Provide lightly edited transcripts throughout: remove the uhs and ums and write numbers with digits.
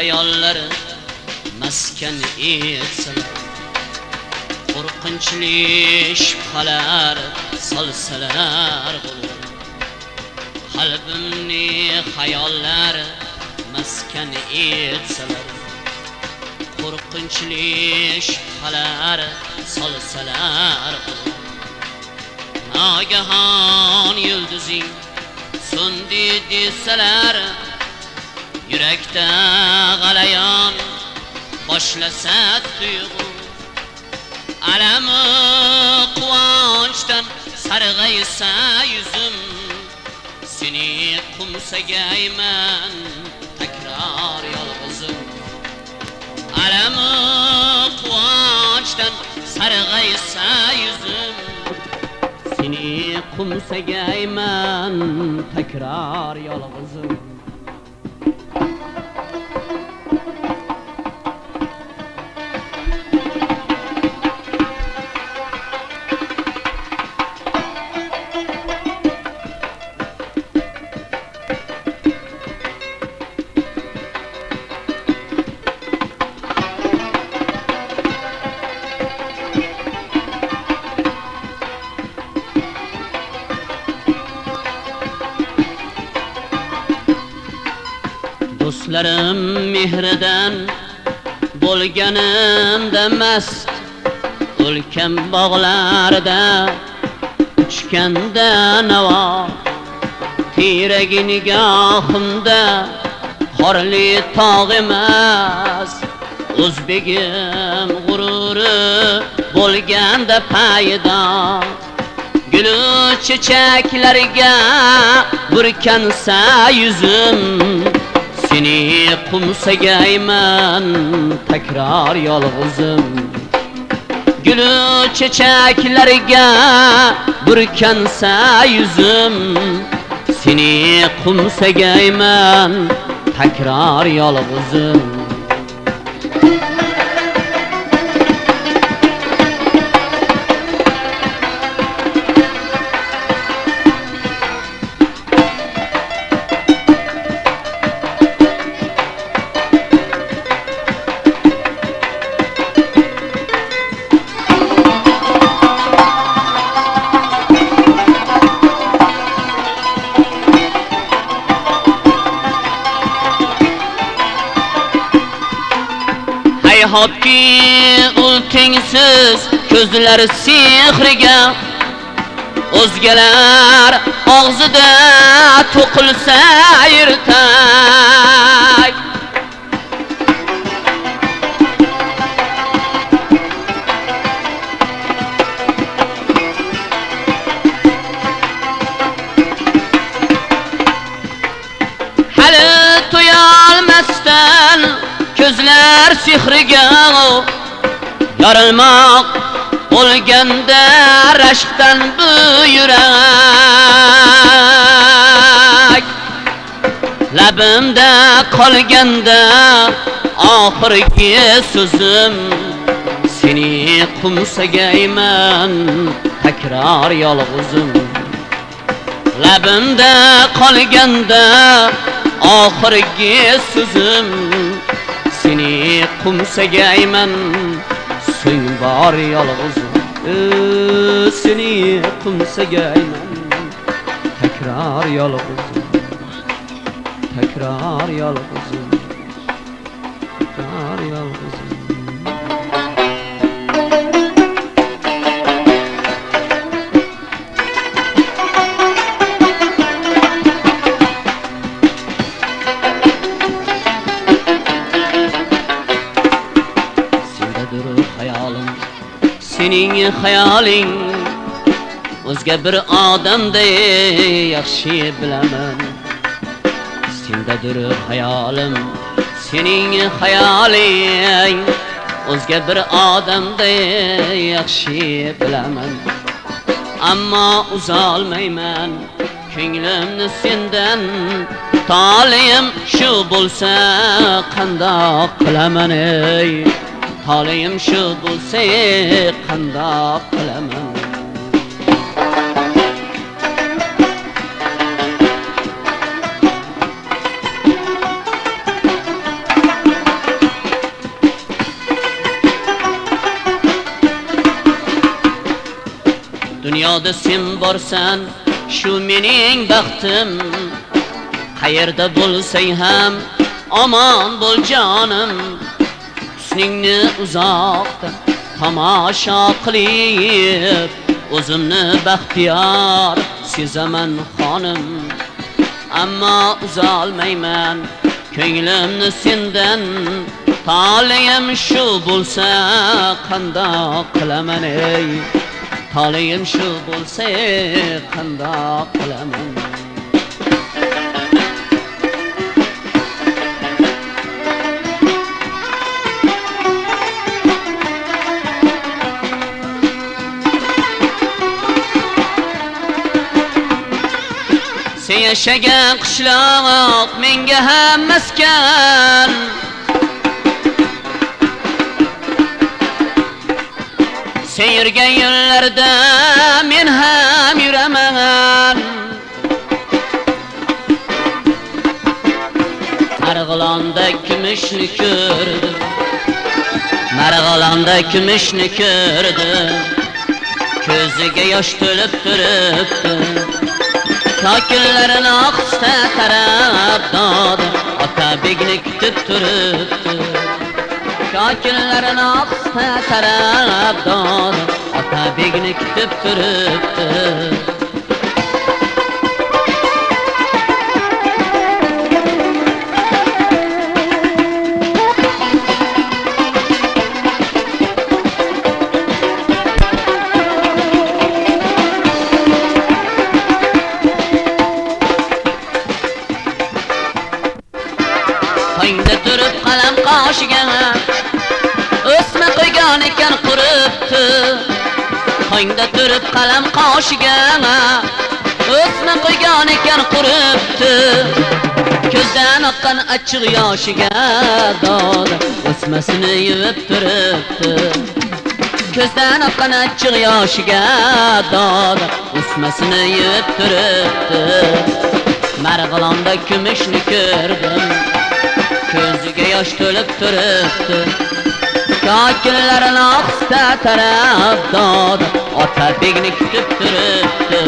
hayollar maskan etsalar, qo'rqinchli shubhalar solsalar bo'lur. Qalbimni hayollar maskan etsalar, qo'rqinchli shubhalar solsalar bo'lur. Nagahon yulduzing so'ndi desalar, yurakda g'alayon boshlasa tuyg'u, alami quvonchdan sarg'aysa yuzim, seni qo'msagayman takror yolg'izim. Alami quvonchdan sarg'aysa yuzim, seni qo'msagayman takror yolg'izim. Do'stlarim mehridan bo'lganimda mast, o'lkan bog'larda uchganda navo, tiyrak nigohimda qorli tog' emas, o'zbegim g'ururi bo'lganda paydo. Gulu chechaklarga burkansa yuzim, seni qo'msagayman takror yolg'izim. Gulu chechaklarga burkansa yuzim, seni qo'msagayman takror yolg'izim. Hayhotki u tengsiz ko'zlar sehriga, o'zgalar og'zida to'qilsa ertak. Hali to'yolmasdan ko'zlar sehriga, yorilmoq bo'lganda rashkdan bu yurak. Labimda qolganda oxirgi so'zim, seni qo'msagayman takror yolg'izim. Labimda qolganda oxirgi so'zim, seni qo'msagayman so'ng bor yolg'izim. Seni qo'msagayman takror yolg'izim, takror yolg'izim, takror yolg'izim. Sening hayoling o'zga bir odamday yaxshi bilaman. Sendadir hayolim, sening hayoling o'zga bir odamday yaxshi bilaman. Ammo uzolmayman ko'nglimni sendan, tolim shu bo'lsa qandoq qilaman ey. Halim shu bo'lsa qandoq qilaman. yo'lda sen borsan, shu mening baxtim. Qayerda bo'lsang ham aman bo'l jonim. Husningni uzoqdan tomosha qilib, o'zimni baxtiyor sezaman xonim. Ammo uzolmayman ko'nglimni sendan, taleyim shu bo'lsa qandoq qilaman ey, taleyim shu bo'lsa qandoq qilaman. Sen yashagan qishloq menga ham maskan. Sen yurgan yo'llarda men ham yuraman. Marg'ilonda kumushni ko'rdim, Marg'ilonda kumushni ko'rdim. Ko'ziga yosh to'lib turibdi, kokillarini ohista tarab dodi, Otabekni kutib turibdi. Kokillarini ohista tarab dodi, Otabekni kutib turibdi. To'ngda turib qalam qoshiga o'sma qo'ygan ekan quribdi. To'ngda turib qalam qoshiga o'sma qo'ygan ekan quribdi. Ko'zdan oqqan achchiq yoshiga dodi o'smasini yuvib turibdi. Ko'zdan oqqan achchiq yoshiga dodi o'smasini yuvib turibdi. Marg'ilonda kumushni ko'rdim, ko'ziga yosh to'lib turibdi. Kokillarini ohista tarab dodi, Otabekni kutib turibdi.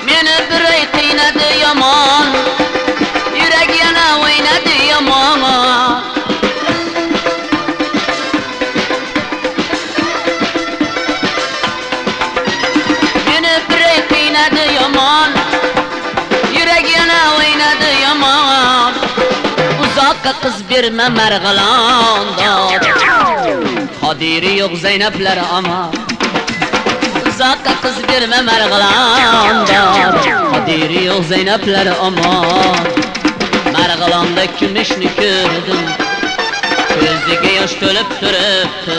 Meni bir qiynadi yomon, yurak yana o'ynadi yomon. Meni bir qiynadi yomon, yurak yana o'ynadi yomon. Uzoqqa qiz berma Marg'ilonda, Qodiri yo'q Zaynablar aman. Uzoqqa qiz berma Marg'ilonda, Qodiri yo'q Zaynablar aman. Marg'ilonda kumushni ko'rdim, ko'ziga yosh to'lib turibdi.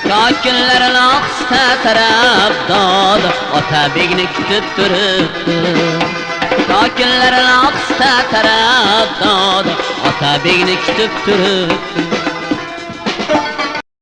Kokillarini ohista tarab dodi, Otabekni kutib turibdi. Kokillarini ohista tarab dodi, Otabekni kutib turibdi.